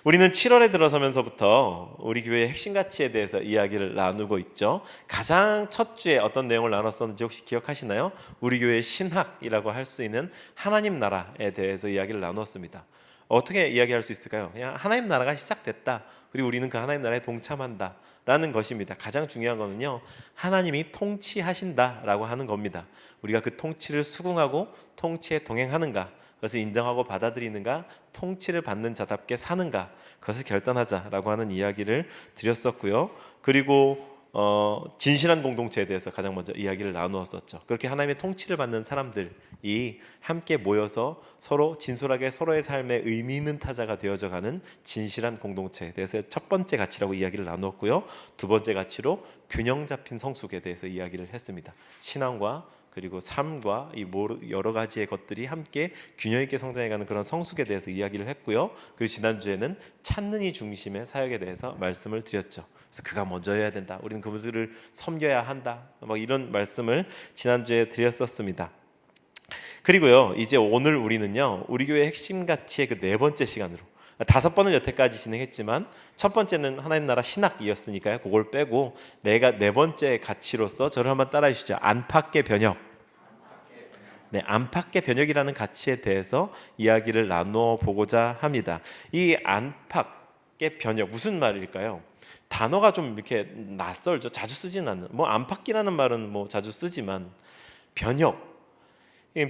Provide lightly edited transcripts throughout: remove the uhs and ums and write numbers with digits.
우리는 7월에 들어서면서부터 우리 교회의 핵심 가치에 대해서 이야기를 나누고 있죠. 가장 첫 주에 어떤 내용을 나눴었는지 혹시 기억하시나요? 우리 교회의 신학이라고 할 수 있는 하나님 나라에 대해서 이야기를 나눴습니다. 어떻게 이야기할 수 있을까요? 그냥 하나님 나라가 시작됐다. 그리고 우리는 그 하나님 나라에 동참한다. 라는 것입니다. 가장 중요한 거는요, 하나님이 통치하신다라고 하는 겁니다. 우리가 그 통치를 수긍하고 통치에 동행하는가, 그것을 인정하고 받아들이는가, 통치를 받는 자답게 사는가, 그것을 결단하자라고 하는 이야기를 드렸었고요. 그리고 진실한 공동체에 대해서 가장 먼저 이야기를 나누었었죠. 그렇게 하나님의 통치를 받는 사람들이 함께 모여서 서로 진솔하게 서로의 삶에 의미 있는 타자가 되어져 가는 진실한 공동체에 대해서 첫 번째 가치라고 이야기를 나누었고요. 두 번째 가치로 균형 잡힌 성숙에 대해서 이야기를 했습니다. 신앙과 그리고 삶과 이 여러 가지의 것들이 함께 균형 있게 성장해가는 그런 성숙에 대해서 이야기를 했고요. 그리고 지난주에는 찾는 이 중심의 사역에 대해서 말씀을 드렸죠. 그래서 그가 먼저여야 된다. 우리는 그분들을 섬겨야 한다. 막 이런 말씀을 지난주에 드렸었습니다. 그리고요, 이제 오늘 우리는요, 우리 교회 핵심 가치의 그 네 번째 시간으로 5번을 여태까지 진행했지만 첫 번째는 하나님 나라 신학이었으니까요. 그걸 빼고 내가 네 번째 가치로서 저를 한번 따라해 주시죠. 안팎의 변혁. 네, 안팎의 변혁이라는 가치에 대해서 이야기를 나누어 보고자 합니다. 이 안팎의 변혁 무슨 말일까요? 단어가 좀 이렇게 낯설죠. 자주 쓰지는 않는. 뭐 안팎이라는 말은 뭐 자주 쓰지만 변혁.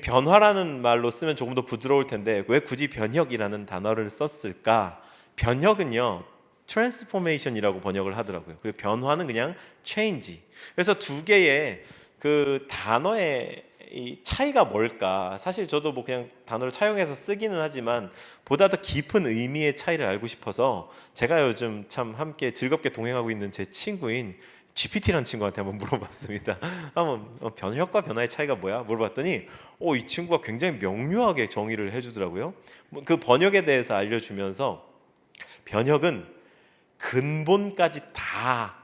변화라는 말로 쓰면 조금 더 부드러울 텐데 왜 굳이 변혁이라는 단어를 썼을까? 변혁은요, 트랜스포메이션이라고 번역을 하더라고요. 그리고 변화는 그냥 체인지. 그래서 두 개의 그 단어의 이 차이가 뭘까? 사실 저도 뭐 그냥 단어를 차용해서 쓰기는 하지만 보다 더 깊은 의미의 차이를 알고 싶어서 제가 요즘 참 함께 즐겁게 동행하고 있는 제 친구인 GPT라는 친구한테 한번 물어봤습니다. 한번 변혁과 변화의 차이가 뭐야? 물어봤더니 이 친구가 굉장히 명료하게 정의를 해주더라고요. 그 번역에 대해서 알려주면서 변혁은 근본까지 다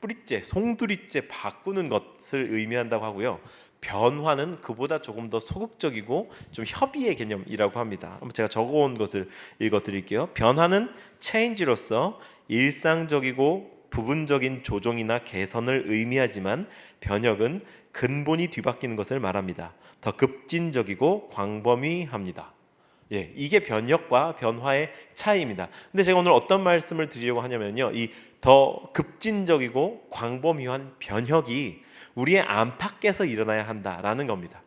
뿌리째, 송두리째 바꾸는 것을 의미한다고 하고요. 변화는 그보다 조금 더 소극적이고 좀 협의의 개념이라고 합니다. 한번 제가 적어온 것을 읽어드릴게요. 변화는 체인지로서 일상적이고 부분적인 조정이나 개선을 의미하지만 변혁은 근본이 뒤바뀌는 것을 말합니다. 더 급진적이고 광범위합니다. 예, 이게 변혁과 변화의 차이입니다. 근데 제가 오늘 어떤 말씀을 드리려고 하냐면요, 이 더 급진적이고 광범위한 변혁이 우리의 안팎에서 일어나야 한다라는 겁니다.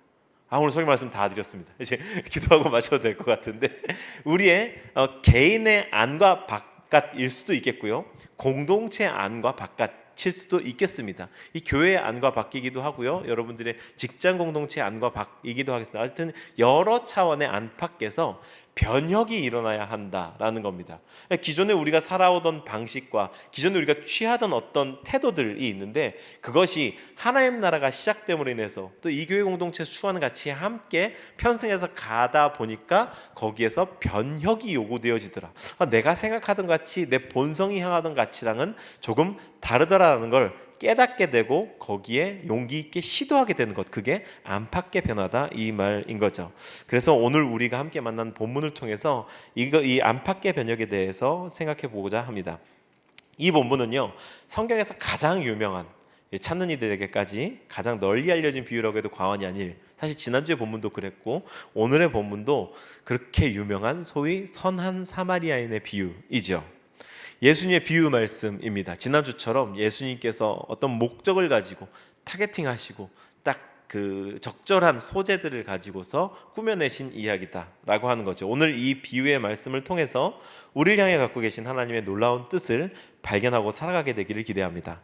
오늘 설교 말씀 다 드렸습니다. 이제 기도하고 마쳐도 될 것 같은데 우리의 개인의 안과 바깥일 수도 있겠고요, 공동체 안과 바깥일 수도 있겠습니다. 이 교회의 안과 바뀌기도 하고요, 여러분들의 직장 공동체 안과 바뀌기도 하겠습니다. 하여튼 여러 차원의 안팎에서 변혁이 일어나야 한다라는 겁니다. 기존에 우리가 살아오던 방식과 기존에 우리가 취하던 어떤 태도들이 있는데 그것이 하나님 나라가 시작됨으로 인해서 또 이 교회 공동체 수많은 같이 함께 편승해서 가다 보니까 거기에서 변혁이 요구되어지더라. 내가 생각하던 가치, 내 본성이 향하던 가치랑은 조금 다르더라는 걸 깨닫게 되고 거기에 용기 있게 시도하게 되는 것, 그게 안팎의 변화다 이 말인 거죠. 그래서 오늘 우리가 함께 만난 본문을 통해서 이 안팎의 변혁에 대해서 생각해 보고자 합니다. 이 본문은요, 성경에서 가장 유명한, 찾는 이들에게까지 가장 널리 알려진 비유라고 해도 과언이 아닐, 사실 지난주의 본문도 그랬고 오늘의 본문도 그렇게 유명한 소위 선한 사마리아인의 비유이죠. 예수님의 비유 말씀입니다. 지난주처럼 예수님께서 어떤 목적을 가지고 타겟팅하시고 딱 그 적절한 소재들을 가지고서 꾸며내신 이야기다라고 하는 거죠. 오늘 이 비유의 말씀을 통해서 우리를 향해 갖고 계신 하나님의 놀라운 뜻을 발견하고 살아가게 되기를 기대합니다.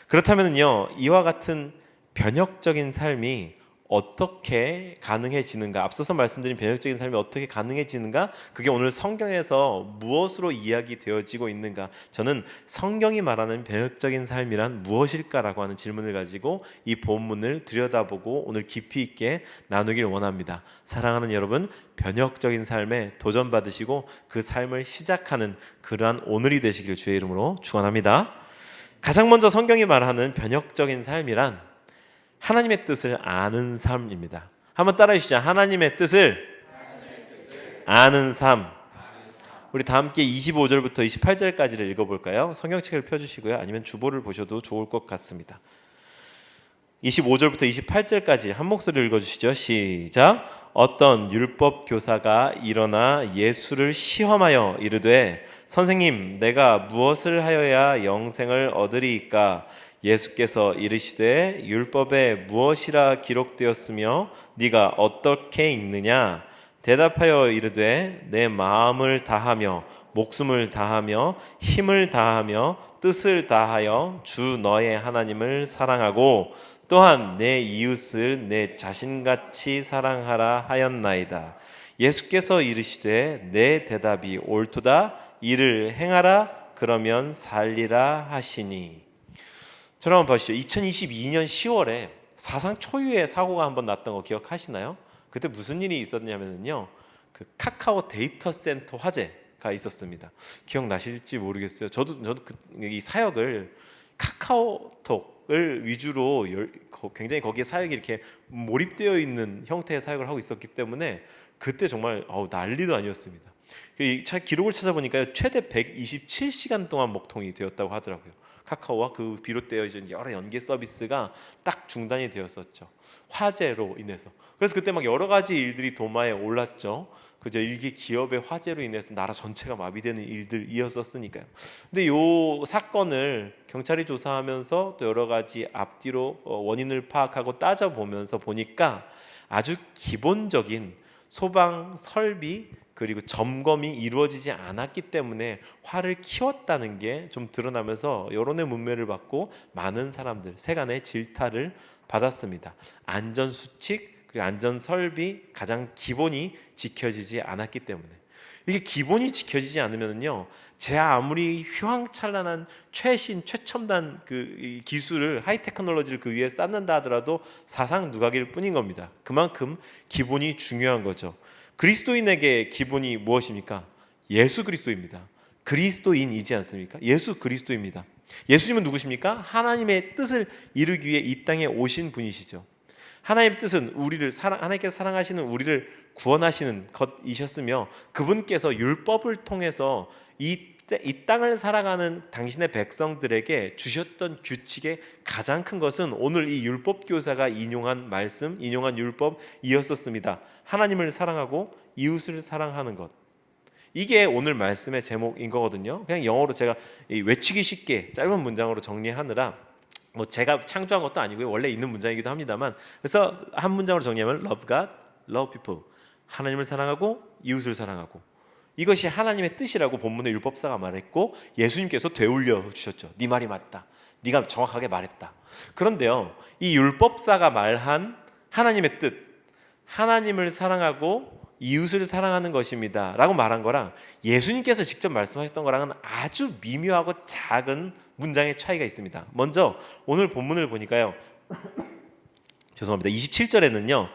그렇다면요, 이와 같은 변혁적인 삶이 어떻게 가능해지는가, 앞서서 말씀드린 변혁적인 삶이 어떻게 가능해지는가, 그게 오늘 성경에서 무엇으로 이야기되어지고 있는가, 저는 성경이 말하는 변혁적인 삶이란 무엇일까라고 하는 질문을 가지고 이 본문을 들여다보고 오늘 깊이 있게 나누길 원합니다. 사랑하는 여러분, 변혁적인 삶에 도전받으시고 그 삶을 시작하는 그러한 오늘이 되시길 주의 이름으로 축원합니다. 가장 먼저 성경이 말하는 변혁적인 삶이란 하나님의 뜻을 아는 삶입니다. 한번 따라해 주시죠. 하나님의 뜻을 아는 삶. 우리 다 함께 25절부터 28절까지를 읽어볼까요? 성경책을 펴주시고요. 아니면 주보를 보셔도 좋을 것 같습니다. 25절부터 28절까지 한 목소리를 읽어주시죠. 시작. 어떤 율법 교사가 일어나 예수를 시험하여 이르되 선생님, 내가 무엇을 하여야 영생을 얻으리이까? 예수께서 이르시되 율법에 무엇이라 기록되었으며 네가 어떻게 읽느냐? 대답하여 이르되 내 마음을 다하며 목숨을 다하며 힘을 다하며 뜻을 다하여 주 너의 하나님을 사랑하고 또한 내 이웃을 내 자신같이 사랑하라 하였나이다. 예수께서 이르시되 내 대답이 옳도다. 이를 행하라. 그러면 살리라 하시니. 저를 한번 보시죠. 2022년 10월에 사상 초유의 사고가 한번 났던 거 기억하시나요? 그때 무슨 일이 있었냐면요, 그 카카오 데이터 센터 화재가 있었습니다. 기억나실지 모르겠어요. 저도 이 사역을 카카오톡을 위주로 굉장히 거기에 사역이 이렇게 몰입되어 있는 형태의 사역을 하고 있었기 때문에 그때 정말 난리도 아니었습니다. 기록을 찾아보니까 최대 127시간 동안 먹통이 되었다고 하더라고요. 카카오와 그 비롯되어 있는 여러 연계 서비스가 딱 중단이 되었었죠. 화재로 인해서. 그래서 그때 막 여러 가지 일들이 도마에 올랐죠. 그저 일개 기업의 화재로 인해서 나라 전체가 마비되는 일들이었었으니까요. 근데 이 사건을 경찰이 조사하면서 또 여러 가지 앞뒤로 원인을 파악하고 따져보면서 보니까 아주 기본적인 소방 설비 그리고 점검이 이루어지지 않았기 때문에 화를 키웠다는 게 좀 드러나면서 여론의 문매를 받고 많은 사람들 세간의 질타를 받았습니다. 안전수칙 그리고 안전설비 가장 기본이 지켜지지 않았기 때문에. 이게 기본이 지켜지지 않으면요, 제 아무리 휘황찬란한 최신 최첨단 그 기술을 하이테크놀로지를 그 위에 쌓는다 하더라도 사상 누각일 뿐인 겁니다. 그만큼 기본이 중요한 거죠. 그리스도인에게 기본이 무엇입니까? 예수 그리스도입니다. 그리스도인이지 않습니까? 예수 그리스도입니다. 예수님은 누구십니까? 하나님의 뜻을 이루기 위해 이 땅에 오신 분이시죠. 하나님의 뜻은 하나님께서 사랑하시는 우리를 구원하시는 것이셨으며 그분께서 율법을 통해서 이 땅을 살아가는 당신의 백성들에게 주셨던 규칙의 가장 큰 것은 오늘 이 율법 교사가 인용한 말씀, 인용한 율법이었었습니다. 하나님을 사랑하고 이웃을 사랑하는 것. 이게 오늘 말씀의 제목인 거거든요. 그냥 영어로 제가 외치기 쉽게 짧은 문장으로 정리하느라 제가 창조한 것도 아니고요. 원래 있는 문장이기도 합니다만, 그래서 한 문장으로 정리하면 Love God, Love People. 하나님을 사랑하고 이웃을 사랑하고. 이것이 하나님의 뜻이라고 본문의 율법사가 말했고 예수님께서 되울려 주셨죠. 네 말이 맞다. 네가 정확하게 말했다. 그런데요, 이 율법사가 말한 하나님의 뜻, 하나님을 사랑하고 이웃을 사랑하는 것입니다 라고 말한 거랑 예수님께서 직접 말씀하셨던 거랑은 아주 미묘하고 작은 문장의 차이가 있습니다. 먼저 오늘 본문을 보니까요, 죄송합니다. 27절에는요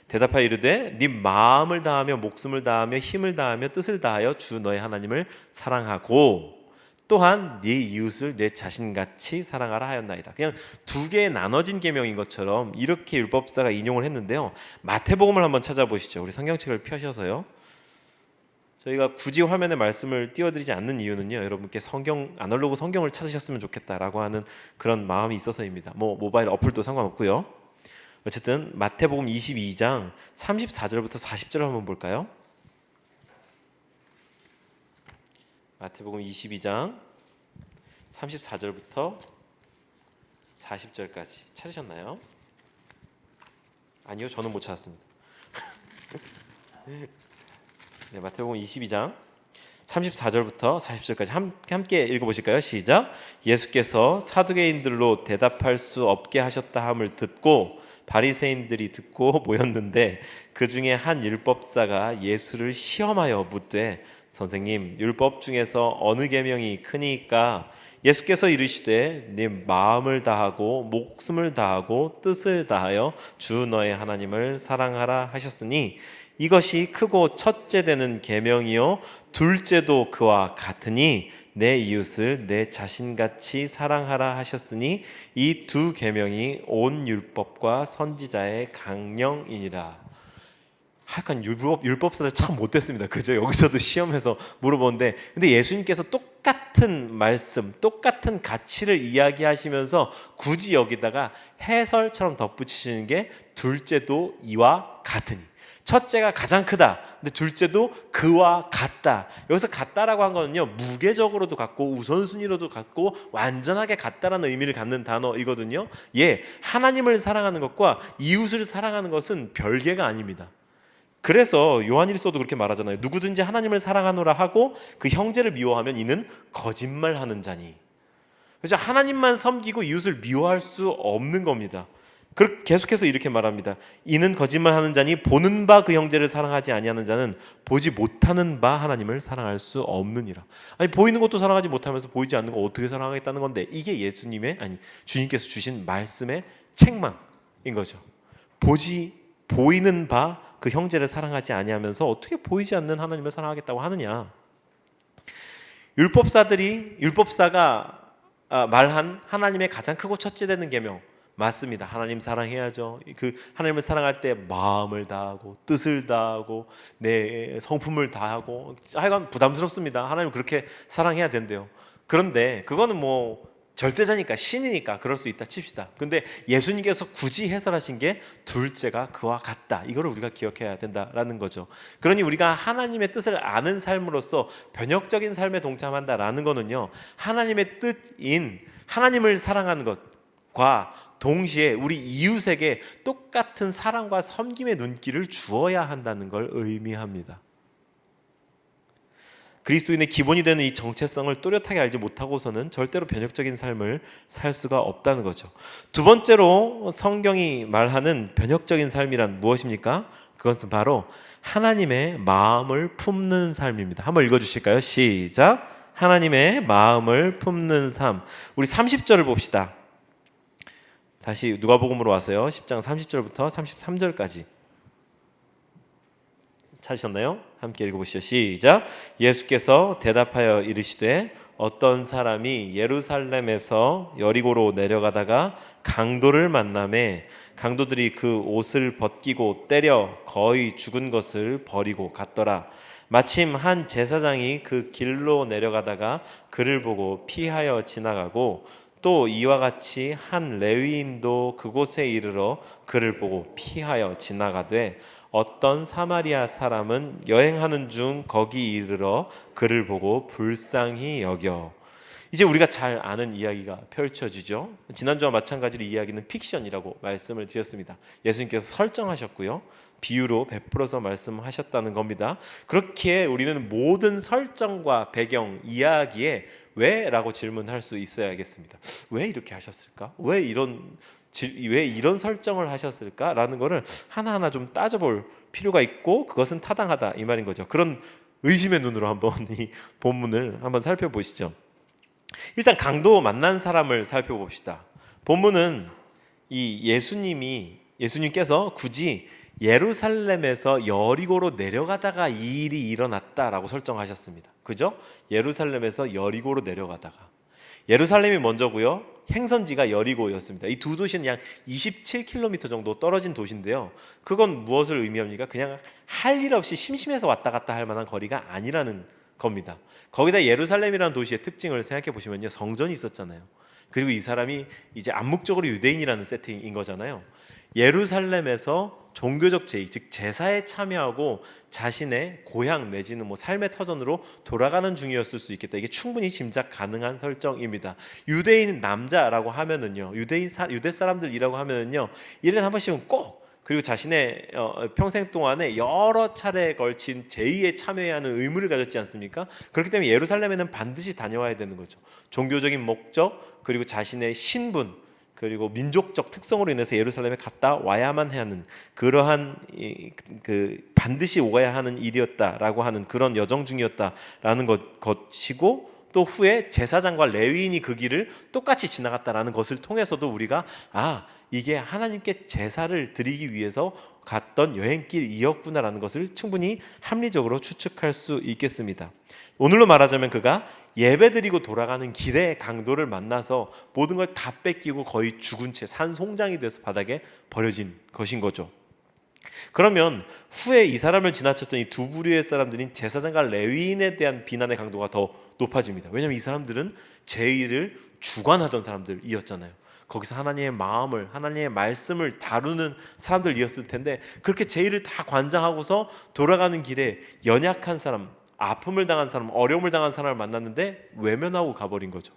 대답하여 이르되 네 마음을 다하며 목숨을 다하며 힘을 다하며 뜻을 다하여 주 너의 하나님을 사랑하고 또한 네 이웃을 내 자신같이 사랑하라 하였나이다. 그냥 두 개의 나눠진 계명인 것처럼 이렇게 율법사가 인용을 했는데요, 마태복음을 한번 찾아보시죠. 우리 성경책을 펴셔서요. 저희가 굳이 화면에 말씀을 띄워드리지 않는 이유는요, 여러분께 아날로그 성경을 찾으셨으면 좋겠다라고 하는 그런 마음이 있어서입니다. 모바일 어플도 상관없고요. 어쨌든 마태복음 22장 34절부터 40절을 한번 볼까요? 마태복음 22장 34절부터 40절까지 찾으셨나요? 아니요, 저는 못 찾았습니다. 네, 마태복음 22장 34절부터 40절까지 함께 읽어보실까요? 시작. 예수께서 사두개인들로 대답할 수 없게 하셨다 함을 듣고 바리새인들이 듣고 모였는데 그 중에 한 율법사가 예수를 시험하여 묻되 선생님, 율법 중에서 어느 계명이 크니까? 예수께서 이르시되 네 마음을 다하고 목숨을 다하고 뜻을 다하여 주 너의 하나님을 사랑하라 하셨으니 이것이 크고 첫째 되는 계명이요 둘째도 그와 같으니 내 이웃을 내 자신같이 사랑하라 하셨으니 이 두 계명이 온 율법과 선지자의 강령이니라. 하여간 율법사들 참 못됐습니다. 그죠? 여기서도 시험에서 물어보는데, 근데 예수님께서 똑같은 말씀, 똑같은 가치를 이야기하시면서 굳이 여기다가 해설처럼 덧붙이시는 게 둘째도 이와 같으니. 첫째가 가장 크다. 근데 둘째도 그와 같다. 여기서 같다라고 한 거는요, 무게적으로도 같고 우선순위로도 같고 완전하게 같다라는 의미를 갖는 단어이거든요. 하나님을 사랑하는 것과 이웃을 사랑하는 것은 별개가 아닙니다. 그래서 요한일서도 그렇게 말하잖아요. 누구든지 하나님을 사랑하노라 하고 그 형제를 미워하면 이는 거짓말하는 자니. 그래서 하나님만 섬기고 이웃을 미워할 수 없는 겁니다. 계속해서 이렇게 말합니다. 이는 거짓말하는 자니 보는 바 그 형제를 사랑하지 아니하는 자는 보지 못하는 바 하나님을 사랑할 수 없느니라. 아니, 보이는 것도 사랑하지 못하면서 보이지 않는 거 어떻게 사랑하겠다는 건데, 이게 주님께서 주신 말씀의 책망인 거죠. 보이는 바 그 형제를 사랑하지 아니하면서 어떻게 보이지 않는 하나님을 사랑하겠다고 하느냐. 율법사가 말한 하나님의 가장 크고 첫째 되는 계명 맞습니다. 하나님 사랑해야죠. 그 하나님을 사랑할 때 마음을 다하고 뜻을 다하고 내 성품을 다하고, 하여간 부담스럽습니다. 하나님 그렇게 사랑해야 된대요. 그런데 그거는 절대자니까, 신이니까 그럴 수 있다 칩시다. 근데 예수님께서 굳이 해설하신 게 둘째가 그와 같다. 이거를 우리가 기억해야 된다라는 거죠. 그러니 우리가 하나님의 뜻을 아는 삶으로써 변혁적인 삶에 동참한다라는 거는요, 하나님의 뜻인 하나님을 사랑하는 것과 동시에 우리 이웃에게 똑같은 사랑과 섬김의 눈길을 주어야 한다는 걸 의미합니다. 그리스도인의 기본이 되는 이 정체성을 또렷하게 알지 못하고서는 절대로 변혁적인 삶을 살 수가 없다는 거죠. 두 번째로 성경이 말하는 변혁적인 삶이란 무엇입니까? 그것은 바로 하나님의 마음을 품는 삶입니다. 한번 읽어주실까요? 시작. 하나님의 마음을 품는 삶. 우리 30절을 봅시다. 다시 누가복음으로 와서요. 10장 30절부터 33절까지. 찾으셨나요? 함께 읽어보시죠. 시작. 예수께서 대답하여 이르시되 어떤 사람이 예루살렘에서 여리고로 내려가다가 강도를 만나매 강도들이 그 옷을 벗기고 때려 거의 죽은 것을 버리고 갔더라. 마침 한 제사장이 그 길로 내려가다가 그를 보고 피하여 지나가고, 또 이와 같이 한 레위인도 그곳에 이르러 그를 보고 피하여 지나가되, 어떤 사마리아 사람은 여행하는 중 거기 이르러 그를 보고 불쌍히 여겨. 이제 우리가 잘 아는 이야기가 펼쳐지죠. 지난주와 마찬가지로 이야기는 픽션이라고 말씀을 드렸습니다. 예수님께서 설정하셨고요, 비유로 베풀어서 말씀하셨다는 겁니다. 그렇게 우리는 모든 설정과 배경, 이야기에 왜? 라고 질문할 수 있어야겠습니다. 왜 이렇게 하셨을까? 왜 이런 설정을 하셨을까? 라는 거를 하나하나 좀 따져볼 필요가 있고, 그것은 타당하다 이 말인 거죠. 그런 의심의 눈으로 한번 이 본문을 한번 살펴보시죠. 일단 강도 만난 사람을 살펴봅시다. 본문은 예수님께서 굳이 예루살렘에서 여리고로 내려가다가 이 일이 일어났다라고 설정하셨습니다. 그죠? 예루살렘에서 여리고로 내려가다가, 예루살렘이 먼저고요, 행선지가 여리고였습니다. 이 두 도시는 약 27km 정도 떨어진 도시인데요, 그건 무엇을 의미합니까? 그냥 할 일 없이 심심해서 왔다 갔다 할 만한 거리가 아니라는 겁니다. 거기다 예루살렘이라는 도시의 특징을 생각해 보시면요, 성전이 있었잖아요. 그리고 이 사람이 이제 암묵적으로 유대인이라는 세팅인 거잖아요. 예루살렘에서 종교적 제의, 즉 제사에 참여하고 자신의 고향 내지는 삶의 터전으로 돌아가는 중이었을 수 있겠다. 이게 충분히 짐작 가능한 설정입니다. 유대인 남자라고 하면은요, 유대 사람들이라고 하면은요, 1년에 한 번씩은 꼭, 그리고 자신의 평생 동안에 여러 차례에 걸친 제의에 참여해야 하는 의무를 가졌지 않습니까? 그렇기 때문에 예루살렘에는 반드시 다녀와야 되는 거죠. 종교적인 목적, 그리고 자신의 신분, 그리고 민족적 특성으로 인해서 예루살렘에 갔다 와야만 하는 그러한 반드시 오가야 하는 일이었다라고 하는 그런 여정 중이었다라는 것이고, 또 후에 제사장과 레위인이 그 길을 똑같이 지나갔다라는 것을 통해서도 우리가 이게 하나님께 제사를 드리기 위해서 갔던 여행길이었구나라는 것을 충분히 합리적으로 추측할 수 있겠습니다. 오늘로 말하자면 그가 예배드리고 돌아가는 길에 강도를 만나서 모든 걸 다 뺏기고 거의 죽은 채 산송장이 돼서 바닥에 버려진 것인 거죠. 그러면 후에 이 사람을 지나쳤던 이 두 부류의 사람들인 제사장과 레위인에 대한 비난의 강도가 더 높아집니다. 왜냐하면 이 사람들은 제의를 주관하던 사람들이었잖아요. 거기서 하나님의 마음을, 하나님의 말씀을 다루는 사람들이었을 텐데, 그렇게 제의를 다 관장하고서 돌아가는 길에 연약한 사람, 아픔을 당한 사람, 어려움을 당한 사람을 만났는데 외면하고 가버린 거죠.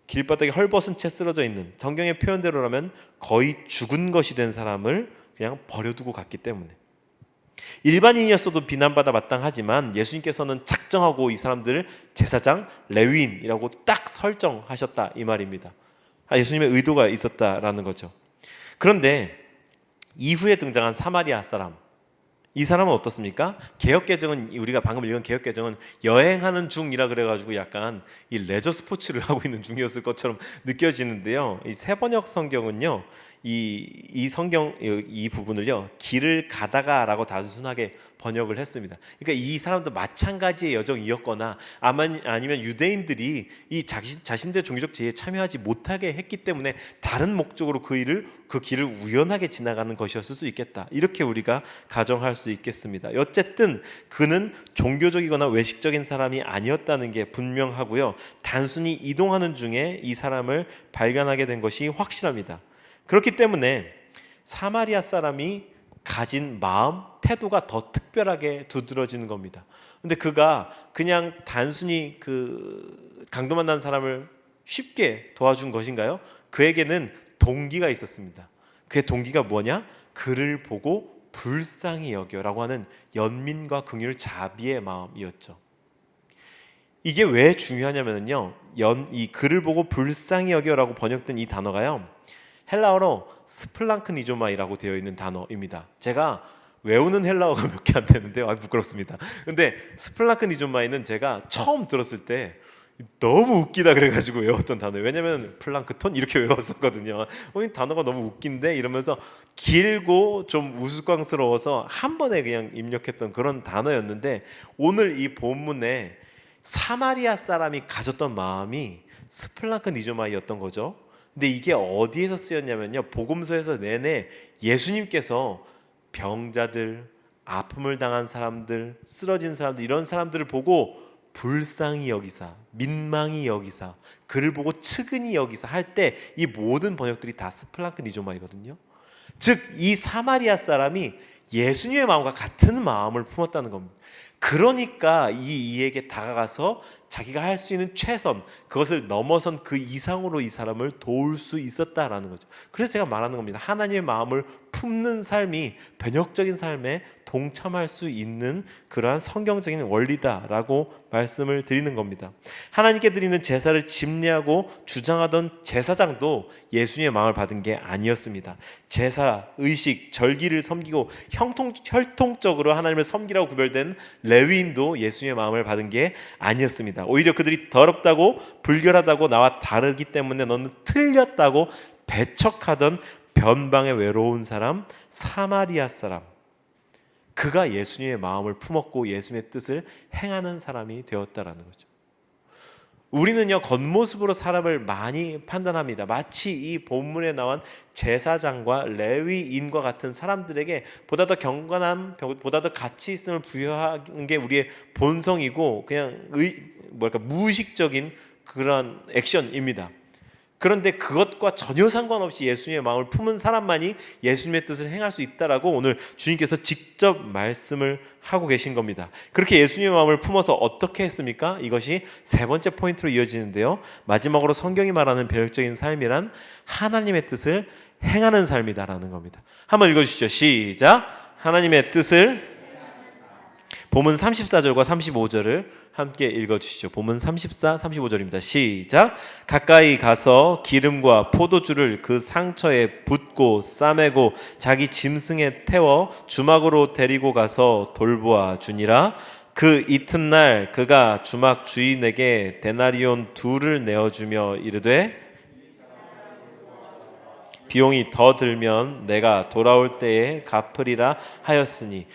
길바닥에 헐벗은 채 쓰러져 있는, 성경의 표현대로라면 거의 죽은 것이 된 사람을 그냥 버려두고 갔기 때문에, 일반인이었어도 비난받아 마땅하지만 예수님께서는 작정하고 이 사람들을 제사장, 레위인이라고 딱 설정하셨다 이 말입니다. 예수님의 의도가 있었다라는 거죠. 그런데 이후에 등장한 사마리아 사람, 이 사람은 어떻습니까? 개역개정은, 우리가 방금 읽은 개역개정은 여행하는 중이라 그래가지고 약간 이 레저 스포츠를 하고 있는 중이었을 것처럼 느껴지는데요, 이 세번역 성경은요, 이 성경 이 부분을요, 길을 가다가라고 단순하게 번역을 했습니다. 그러니까 이 사람도 마찬가지의 여정이었거나 아니면 유대인들이 이 자신들의 종교적 제의에 참여하지 못하게 했기 때문에 다른 목적으로 그 길을 우연하게 지나가는 것이었을 수 있겠다, 이렇게 우리가 가정할 수 있겠습니다. 어쨌든 그는 종교적이거나 외식적인 사람이 아니었다는 게 분명하고요, 단순히 이동하는 중에 이 사람을 발견하게 된 것이 확실합니다. 그렇기 때문에 사마리아 사람이 가진 마음, 태도가 더 특별하게 두드러지는 겁니다. 근데 그가 그냥 단순히 그 강도 만난 사람을 쉽게 도와준 것인가요? 그에게는 동기가 있었습니다. 그의 동기가 뭐냐? 그를 보고 불쌍히 여겨라고 하는 연민과 긍휼, 자비의 마음이었죠. 이게 왜 중요하냐면요, 이 그를 보고 불쌍히 여겨라고 번역된 이 단어가요, 헬라어로 스플랑크니조마이라고 되어 있는 단어입니다. 제가 외우는 헬라어가 몇 개 안 되는데요, 부끄럽습니다. 근데 스플랑크니조마이는 제가 처음 들었을 때 너무 웃기다 그래가지고 외웠던 단어예요. 왜냐면 플랑크톤 이렇게 외웠었거든요. 이 단어가 너무 웃긴데 이러면서 길고 좀 우스꽝스러워서 한 번에 그냥 입력했던 그런 단어였는데, 오늘 이 본문에 사마리아 사람이 가졌던 마음이 스플랑크니조마이였던 거죠. 근데 이게 어디에서 쓰였냐면요, 복음서에서 내내 예수님께서 병자들, 아픔을 당한 사람들, 쓰러진 사람들, 이런 사람들을 보고 불쌍히 여기사, 민망히 여기사, 그를 보고 측은히 여기사 할 때 이 모든 번역들이 다 스플랑크니조마이거든요. 즉 이 사마리아 사람이 예수님의 마음과 같은 마음을 품었다는 겁니다. 그러니까 이에게 다가가서 자기가 할 수 있는 최선, 그것을 넘어선 그 이상으로 이 사람을 도울 수 있었다라는 거죠. 그래서 제가 말하는 겁니다. 하나님의 마음을 품는 삶이 변혁적인 삶에 동참할 수 있는 그러한 성경적인 원리다라고 말씀을 드리는 겁니다. 하나님께 드리는 제사를 집례하고 주장하던 제사장도 예수님의 마음을 받은 게 아니었습니다. 제사, 의식, 절기를 섬기고 혈통적으로 하나님을 섬기라고 구별된 레위인도 예수님의 마음을 받은 게 아니었습니다. 오히려 그들이 더럽다고, 불결하다고, 나와 다르기 때문에 너는 틀렸다고 배척하던 변방의 외로운 사람, 사마리아 사람, 그가 예수님의 마음을 품었고 예수님의 뜻을 행하는 사람이 되었다라는 거죠. 우리는요, 겉모습으로 사람을 많이 판단합니다. 마치 이 본문에 나온 제사장과 레위인과 같은 사람들에게 보다 더 경건함, 보다 더 가치 있음을 부여하는 게 우리의 본성이고 그냥 무의식적인 그런 액션입니다. 그런데 그것과 전혀 상관없이 예수님의 마음을 품은 사람만이 예수님의 뜻을 행할 수 있다라고 오늘 주님께서 직접 말씀을 하고 계신 겁니다. 그렇게 예수님의 마음을 품어서 어떻게 했습니까? 이것이 세 번째 포인트로 이어지는데요, 마지막으로 성경이 말하는 변혁적인 삶이란 하나님의 뜻을 행하는 삶이다라는 겁니다. 한번 읽어주시죠. 시작. 하나님의 뜻을, 본문 34절과 35절을 함께 읽어주시죠. 본문 34, 35절입니다. 시작. 가까이 가서 기름과 포도주를 그 상처에 붓고 싸매고 자기 짐승에 태워 주막으로 데리고 가서 돌보아 주니라. 그 이튿날 그가 주막 주인에게 데나리온 2를 내어주며 이르되 비용이 더 들면 내가 돌아올 때에 갚으리라 하였으니.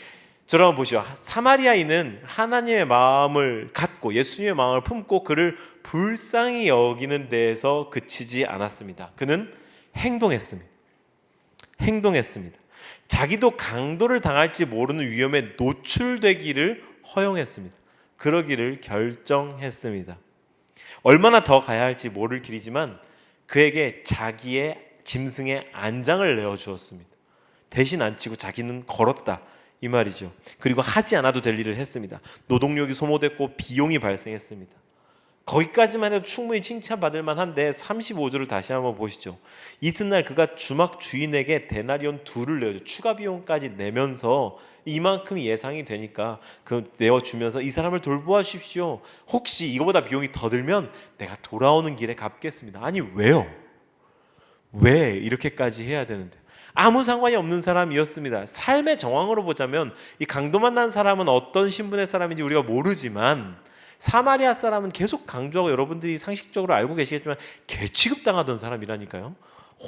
여러분 보시오. 사마리아인은 하나님의 마음을 갖고 예수님의 마음을 품고 그를 불쌍히 여기는 데에서 그치지 않았습니다. 그는 행동했습니다. 자기도 강도를 당할지 모르는 위험에 노출되기를 허용했습니다. 그러기를 결정했습니다. 얼마나 더 가야 할지 모를 길이지만 그에게 자기의 짐승의 안장을 내어주었습니다. 대신 안 치고 자기는 걸었다 이 말이죠. 그리고 하지 않아도 될 일을 했습니다. 노동력이 소모됐고 비용이 발생했습니다. 거기까지만 해도 충분히 칭찬받을 만한데 35절을 다시 한번 보시죠. 이튿날 그가 주막 주인에게 데나리온 2를 내어줘 추가 비용까지 내면서 이만큼이 예상이 되니까 그 내어주면서 이 사람을 돌보아 주십시오. 혹시 이거보다 비용이 더 들면 내가 돌아오는 길에 갚겠습니다. 아니 왜요? 왜 이렇게까지 해야 되는데? 아무 상관이 없는 사람이었습니다. 삶의 정황으로 보자면 이 강도 만난 사람은 어떤 신분의 사람인지 우리가 모르지만 사마리아 사람은 계속 강조하고 여러분들이 상식적으로 알고 계시겠지만 개취급당하던 사람이라니까요.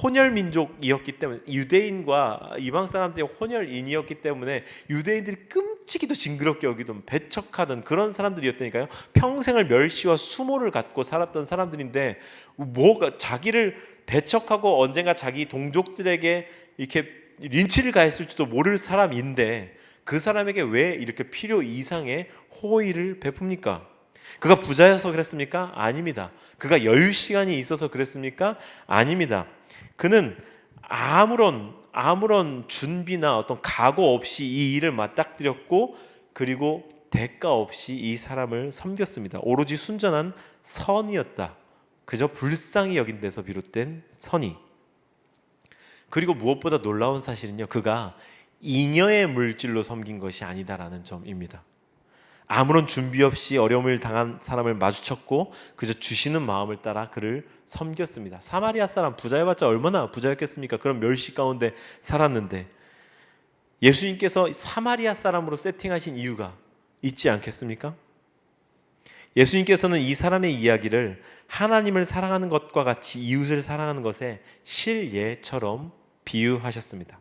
혼혈민족이었기 때문에 유대인과 이방 사람들이 혼혈인이었기 때문에 유대인들이 끔찍이도 징그럽게 여기던 배척하던 그런 사람들이었다니까요. 평생을 멸시와 수모를 갖고 살았던 사람들인데 뭐가 자기를 배척하고 언젠가 자기 동족들에게 이렇게 린치를 가했을지도 모를 사람인데 그 사람에게 왜 이렇게 필요 이상의 호의를 베풉니까? 그가 부자여서 그랬습니까? 아닙니다. 그가 여유 시간이 있어서 그랬습니까? 아닙니다. 그는 아무런 준비나 어떤 각오 없이 이 일을 맞닥뜨렸고 그리고 대가 없이 이 사람을 섬겼습니다. 오로지 순전한 선이었다. 그저 불쌍히 여긴 데서 비롯된 선이. 그리고 무엇보다 놀라운 사실은요, 그가 잉여의 물질로 섬긴 것이 아니다라는 점입니다. 아무런 준비 없이 어려움을 당한 사람을 마주쳤고 그저 주시는 마음을 따라 그를 섬겼습니다. 사마리아 사람 부자여봤자 얼마나 부자였겠습니까? 그런 멸시 가운데 살았는데 예수님께서 사마리아 사람으로 세팅하신 이유가 있지 않겠습니까? 예수님께서는 이 사람의 이야기를 하나님을 사랑하는 것과 같이 이웃을 사랑하는 것의 실예처럼 비유하셨습니다.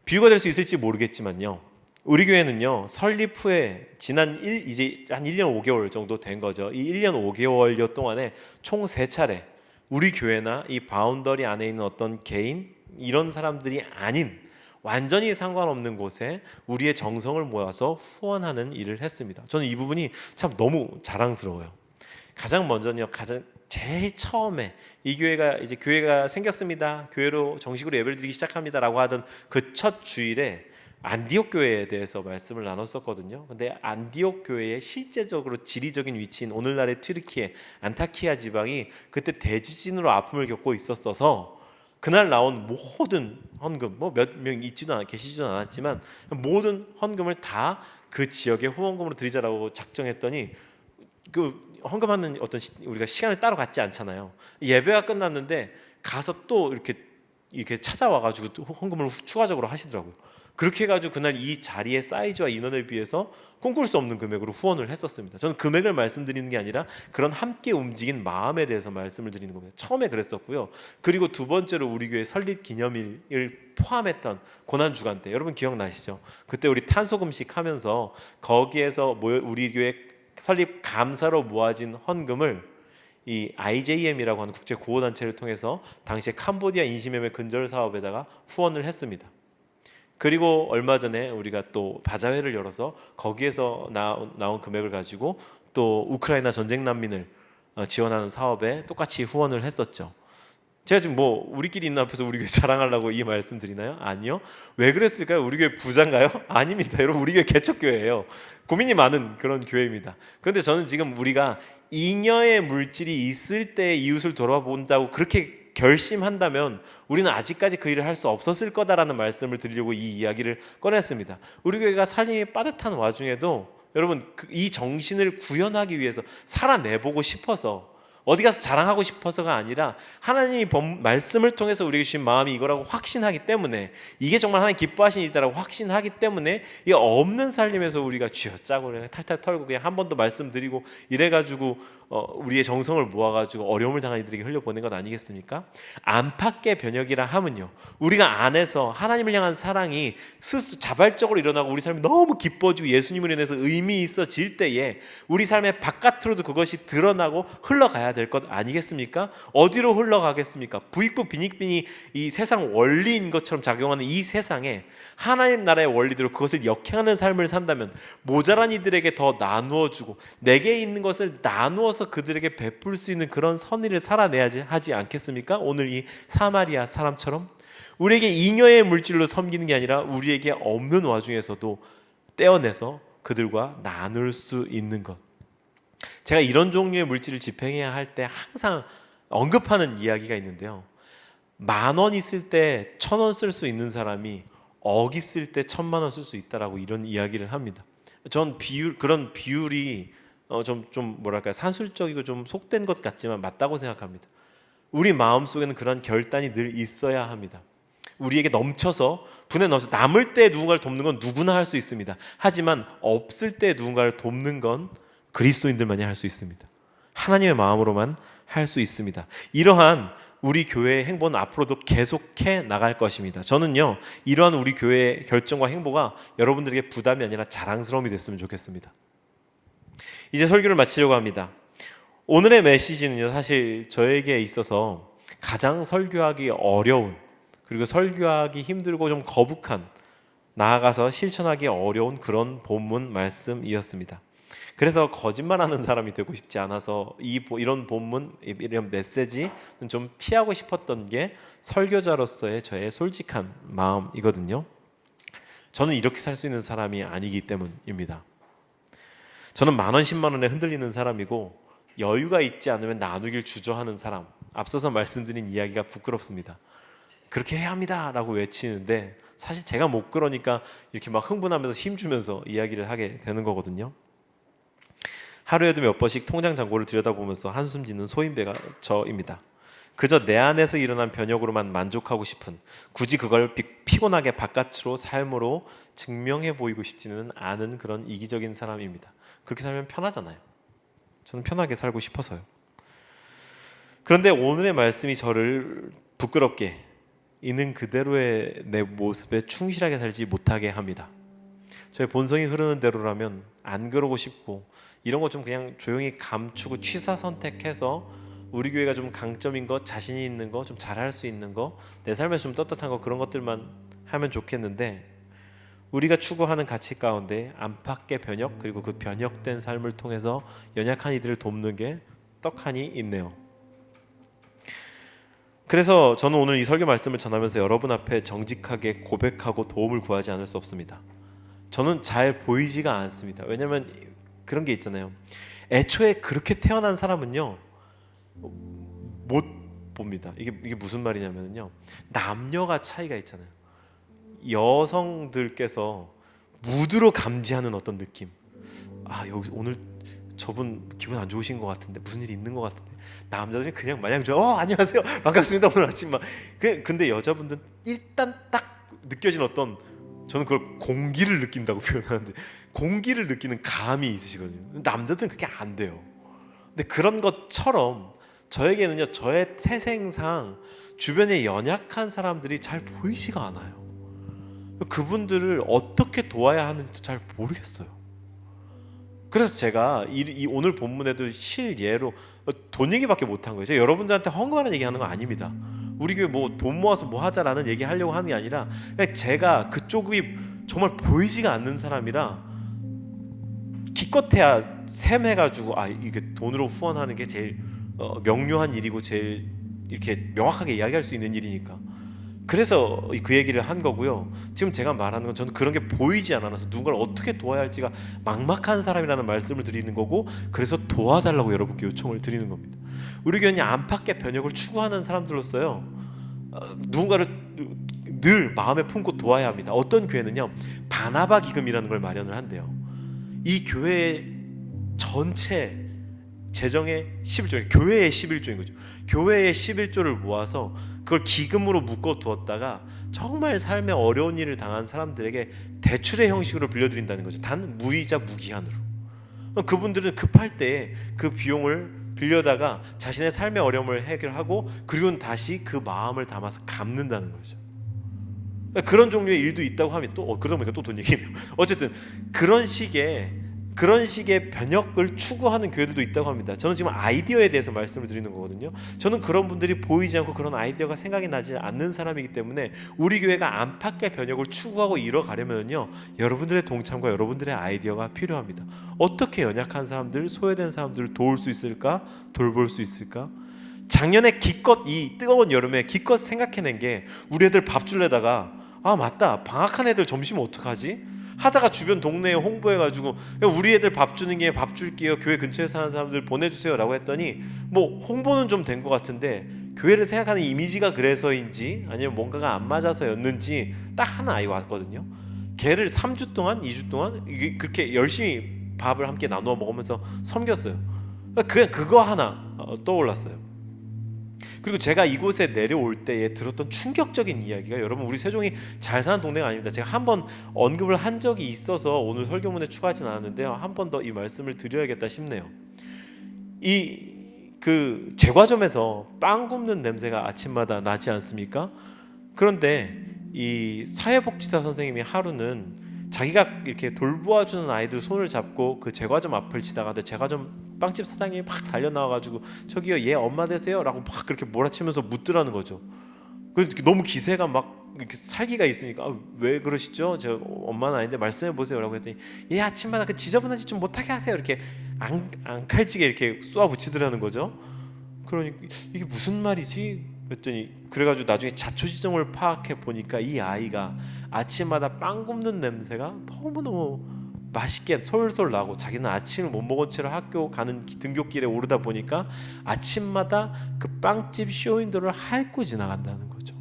비유가 될 수 있을지 모르겠지만요, 우리 교회는요 설립 후에 이제 한 1년 5개월 정도 된 거죠. 이 1년 5개월여 동안에 총 3차례 우리 교회나 이 바운더리 안에 있는 어떤 개인 이런 사람들이 아닌 완전히 상관없는 곳에 우리의 정성을 모아서 후원하는 일을 했습니다. 저는 이 부분이 참 너무 자랑스러워요. 가장 먼저는요, 제일 처음에 이 교회가 이제 교회가 생겼습니다. 교회로 정식으로 예배를 드리기 시작합니다라고 하던 그 첫 주일에 안디옥 교회에 대해서 말씀을 나눴었거든요. 근데 안디옥 교회의 실제적으로 지리적인 위치인 오늘날의 튀르키예 안타키아 지방이 그때 대지진으로 아픔을 겪고 있었어서 그날 나온 모든 헌금, 뭐 몇 명 계시지도 않았지만 모든 헌금을 다 그 지역의 후원금으로 드리자라고 작정했더니 그 헌금하는 어떤 우리가 시간을 따로 갖지 않잖아요. 예배가 끝났는데 가서 또 이렇게 찾아와가지고 헌금을 추가적으로 하시더라고요. 그렇게 해가지고 그날 이 자리의 사이즈와 인원에 비해서 꿈꿀 수 없는 금액으로 후원을 했었습니다. 저는 금액을 말씀드리는 게 아니라 그런 함께 움직인 마음에 대해서 말씀을 드리는 겁니다. 처음에 그랬었고요. 그리고 두 번째로 우리 교회 설립 기념일을 포함했던 고난주간 때 여러분 기억나시죠? 그때 우리 탄소금식 하면서 거기에서 우리 교회 설립 감사로 모아진 헌금을 이 IJM이라고 하는 국제 구호단체를 통해서 당시에 캄보디아 인신매매 근절 사업에다가 후원을 했습니다. 그리고 얼마 전에 우리가 또 바자회를 열어서 거기에서 나온 금액을 가지고 또 우크라이나 전쟁 난민을 지원하는 사업에 똑같이 후원을 했었죠. 제가 지금 뭐 우리끼리 있는 앞에서 우리 교회 자랑하려고 이 말씀 드리나요? 아니요. 왜 그랬을까요? 우리 교회 부자인가요? 아닙니다. 여러분 우리 교회 개척교회예요. 고민이 많은 그런 교회입니다. 그런데 저는 지금 우리가 잉여의 물질이 있을 때 이웃을 돌아본다고 그렇게 결심한다면 우리는 아직까지 그 일을 할 수 없었을 거다라는 말씀을 드리려고 이 이야기를 꺼냈습니다. 우리 교회가 살림이 빠듯한 와중에도 여러분 이 정신을 구현하기 위해서 살아내보고 싶어서 어디 가서 자랑하고 싶어서가 아니라 하나님이 말씀을 통해서 우리에게 주신 마음이 이거라고 확신하기 때문에 이게 정말 하나님 기뻐하신 일이라고 확신하기 때문에 이 없는 살림에서 우리가 쥐어짜고 그냥 탈탈 털고 그냥 한 번 더 말씀드리고 이래가지고 우리의 정성을 모아가지고 어려움을 당한 이들에게 흘려보낸 것 아니겠습니까? 안팎의 변혁이라 하면요, 우리가 안에서 하나님을 향한 사랑이 스스로 자발적으로 일어나고 우리 삶이 너무 기뻐지고 예수님을 인해서 의미 있어질 때에 우리 삶의 바깥으로도 그것이 드러나고 흘러가야 될 것 아니겠습니까? 어디로 흘러가겠습니까? 부익부 빈익빈이 이 세상 원리인 것처럼 작용하는 이 세상에 하나님 나라의 원리대로 그것을 역행하는 삶을 산다면 모자란 이들에게 더 나누어 주고 내게 있는 것을 나누어서 그들에게 베풀 수 있는 그런 선의를 살아내야지 하지 않겠습니까? 오늘 이 사마리아 사람처럼 우리에게 잉여의 물질로 섬기는 게 아니라 우리에게 없는 와중에서도 떼어내서 그들과 나눌 수 있는 것. 제가 이런 종류의 물질을 집행해야 할 때 항상 언급하는 이야기가 있는데요. 10,000원 있을 때 1,000원 쓸 수 있는 사람이 억 있을 때 1,000,000원 쓸 수 있다라고 이런 이야기를 합니다. 전 그런 비율이 좀 뭐랄까 산술적이고 좀 속된 것 같지만 맞다고 생각합니다. 우리 마음 속에는 그런 결단이 늘 있어야 합니다. 우리에게 넘쳐서 분에 넘쳐 남을 때 누군가를 돕는 건 누구나 할 수 있습니다. 하지만 없을 때 누군가를 돕는 건 그리스도인들만이 할 수 있습니다. 하나님의 마음으로만 할 수 있습니다. 이러한 우리 교회의 행보는 앞으로도 계속해 나갈 것입니다. 저는요, 이러한 우리 교회의 결정과 행보가 여러분들에게 부담이 아니라 자랑스러움이 됐으면 좋겠습니다. 이제 설교를 마치려고 합니다. 오늘의 메시지는요, 사실 저에게 있어서 가장 설교하기 어려운, 그리고 설교하기 힘들고 좀 거북한, 나아가서 실천하기 어려운 그런 본문 말씀이었습니다. 그래서 거짓말하는 사람이 되고 싶지 않아서 이런 본문, 이런 메시지는 좀 피하고 싶었던 게 설교자로서의 저의 솔직한 마음이거든요. 저는 이렇게 살 수 있는 사람이 아니기 때문입니다. 저는 10,000원, 100,000원에 흔들리는 사람이고 여유가 있지 않으면 나누길 주저하는 사람. 앞서서 말씀드린 이야기가 부끄럽습니다. 그렇게 해야 합니다 라고 외치는데 사실 제가 못 그러니까 이렇게 막 흥분하면서 힘주면서 이야기를 하게 되는 거거든요. 하루에도 몇 번씩 통장 잔고를 들여다보면서 한숨 짓는 소인배가 저입니다. 그저 내 안에서 일어난 변혁으로만 만족하고 싶은, 굳이 그걸 피곤하게 바깥으로 삶으로 증명해 보이고 싶지는 않은 그런 이기적인 사람입니다. 그렇게 살면 편하잖아요. 저는 편하게 살고 싶어서요. 그런데 오늘의 말씀이 저를 부끄럽게 있는 그대로의 내 모습에 충실하게 살지 못하게 합니다. 저의 본성이 흐르는 대로라면 안 그러고 싶고 이런 거 좀 그냥 조용히 감추고 취사 선택해서 우리 교회가 좀 강점인 것, 자신이 있는 거, 좀 잘할 수 있는 거, 내 삶에서 좀 떳떳한 거 그런 것들만 하면 좋겠는데 우리가 추구하는 가치 가운데 안팎의 변혁 그리고 그 변혁된 삶을 통해서 연약한 이들을 돕는 게 떡하니 있네요. 그래서 저는 오늘 이 설교 말씀을 전하면서 여러분 앞에 정직하게 고백하고 도움을 구하지 않을 수 없습니다. 저는 잘 보이지가 않습니다. 왜냐하면 그런 게 있잖아요. 애초에 그렇게 태어난 사람은요 못 봅니다. 이게 무슨 말이냐면요, 남녀가 차이가 있잖아요. 여성들께서 무드로 감지하는 어떤 느낌. 여기 오늘 저분 기분 안 좋으신 것 같은데 무슨 일이 있는 것 같은데. 남자들은 그냥 마냥 좋아. 안녕하세요. 반갑습니다. 오늘 아침 막. 근데 여자분들은 일단 딱 느껴진 어떤, 저는 그걸 공기를 느낀다고 표현하는데 공기를 느끼는 감이 있으시거든요. 남자들은 그게 안 돼요. 근데 그런 것처럼 저에게는요, 저의 태생상 주변에 연약한 사람들이 잘 보이지가 않아요. 그분들을 어떻게 도와야 하는지도 잘 모르겠어요. 그래서 제가 오늘 본문에도 실예로 돈 얘기밖에 못한 거예요. 제가 여러분들한테 헌금하는 얘기하는 거 아닙니다. 우리 교회 뭐 돈 모아서 뭐 하자라는 얘기 하려고 하는 게 아니라 그냥 제가 그쪽이 정말 보이지가 않는 사람이라 기껏해야 셈해가지고 이게 돈으로 후원하는 게 제일 명료한 일이고 제일 이렇게 명확하게 이야기할 수 있는 일이니까 그래서 그 얘기를 한 거고요. 지금 제가 말하는 건 저는 그런 게 보이지 않아서 누군가를 어떻게 도와야 할지가 막막한 사람이라는 말씀을 드리는 거고, 그래서 도와달라고 여러분께 요청을 드리는 겁니다. 우리 교회는 안팎의 변혁을 추구하는 사람들로서요, 누군가를 늘 마음에 품고 도와야 합니다. 어떤 교회는요 바나바 기금이라는 걸 마련을 한대요. 이 교회 전체 재정의 11조, 교회의 11조인 거죠. 교회의 11조를 모아서 그걸 기금으로 묶어 두었다가 정말 삶에 어려운 일을 당한 사람들에게 대출의 형식으로 빌려드린다는 거죠. 단 무이자 무기한으로. 그분들은 급할 때 그 비용을 빌려다가 자신의 삶의 어려움을 해결하고 그리고는 다시 그 마음을 담아서 갚는다는 거죠. 그런 종류의 일도 있다고 하면 또 그러다 보니까 또 돈 얘기네요. 어쨌든 그런 식의 그런 식의 변혁을 추구하는 교회들도 있다고 합니다. 저는 지금 아이디어에 대해서 말씀을 드리는 거거든요. 저는 그런 분들이 보이지 않고 그런 아이디어가 생각이 나지 않는 사람이기 때문에 우리 교회가 안팎의 변혁을 추구하고 이뤄가려면요, 여러분들의 동참과 여러분들의 아이디어가 필요합니다. 어떻게 연약한 사람들, 소외된 사람들을 도울 수 있을까? 돌볼 수 있을까? 작년에 기껏 이 뜨거운 여름에 기껏 생각해낸 게, 우리 애들 밥 줄래다가 아 맞다, 방학한 애들 점심 어떡하지? 하다가 주변 동네에 홍보해가지고 우리 애들 밥 주는 게 밥 줄게요, 교회 근처에 사는 사람들 보내주세요 라고 했더니 뭐 홍보는 좀 된 것 같은데 교회를 생각하는 이미지가 그래서인지 아니면 뭔가가 안 맞아서였는지 딱 하나 아이 왔거든요. 걔를 3주 동안 2주 동안 그렇게 열심히 밥을 함께 나누어 먹으면서 섬겼어요. 그냥 그거 하나 떠올랐어요. 그리고 제가 이곳에 내려올 때에 들었던 충격적인 이야기가, 여러분 우리 세종이 잘 사는 동네가 아닙니다. 제가 한번 언급을 한 적이 있어서 오늘 설교문에 추가하진 않았는데요, 한 번 더 이 말씀을 드려야겠다 싶네요. 그 제과점에서 빵 굽는 냄새가 아침마다 나지 않습니까? 그런데 이 사회복지사 선생님이 하루는 자기가 이렇게 돌보아주는 아이들 손을 잡고 그 제과점 앞을 지나가는데 제과점 빵집 사장님이 막 달려나와가지고 저기요 얘 엄마 되세요? 라고 막 그렇게 몰아치면서 묻더라는 거죠. 너무 기세가 막 이렇게 살기가 있으니까 왜 그러시죠? 저 엄마는 아닌데 말씀해 보세요 라고 했더니 얘 아침마다 그 지저분한 짓 좀 못하게 하세요, 이렇게 앙칼지게 이렇게 쏘아 붙이더라는 거죠. 그러니까 이게 무슨 말이지? 그랬더니 그래가지고 나중에 자초지종을 파악해 보니까 이 아이가 아침마다 빵 굽는 냄새가 너무너무 맛있게 솔솔 나고, 자기는 아침을 못 먹은 채로 학교 가는 등굣길에 오르다 보니까 아침마다 그 빵집 쇼윈도를 핥고 지나간다는 거죠.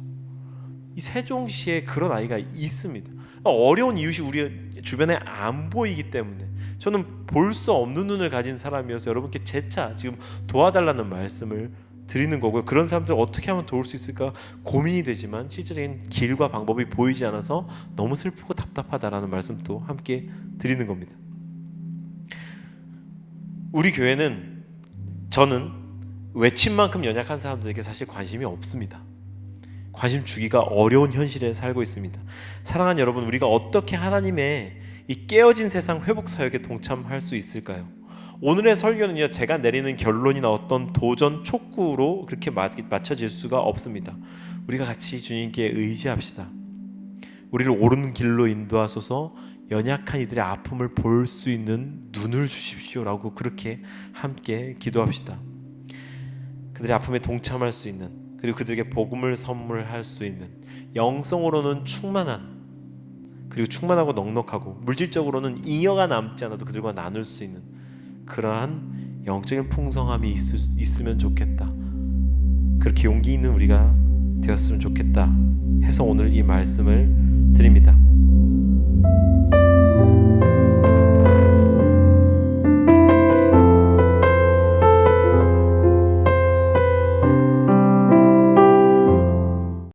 이 세종시에 그런 아이가 있습니다. 어려운 이웃이 우리 주변에 안 보이기 때문에 저는 볼 수 없는 눈을 가진 사람이어서 여러분께 재차 지금 도와달라는 말씀을 드리는 거고요. 그런 사람들 어떻게 하면 도울 수 있을까 고민이 되지만 실질적인 길과 방법이 보이지 않아서 너무 슬프고 답답하다라는 말씀도 함께 드리는 겁니다. 우리 교회는, 저는 외침만큼 연약한 사람들에게 사실 관심이 없습니다. 관심 주기가 어려운 현실에 살고 있습니다. 사랑하는 여러분, 우리가 어떻게 하나님의 이 깨어진 세상 회복 사역에 동참할 수 있을까요? 오늘의 설교는요, 제가 내리는 결론이나 어떤 도전 촉구로 그렇게 맞춰질 수가 없습니다. 우리가 같이 주님께 의지합시다. 우리를 옳은 길로 인도하소서, 연약한 이들의 아픔을 볼 수 있는 눈을 주십시오라고 그렇게 함께 기도합시다. 그들의 아픔에 동참할 수 있는, 그리고 그들에게 복음을 선물할 수 있는, 영성으로는 충만한, 그리고 충만하고 넉넉하고 물질적으로는 잉여가 남지 않아도 그들과 나눌 수 있는 그러한 영적인 풍성함이 있으면 좋겠다. 그렇게 용기 있는 우리가 되었으면 좋겠다 해서 오늘 이 말씀을 드립니다.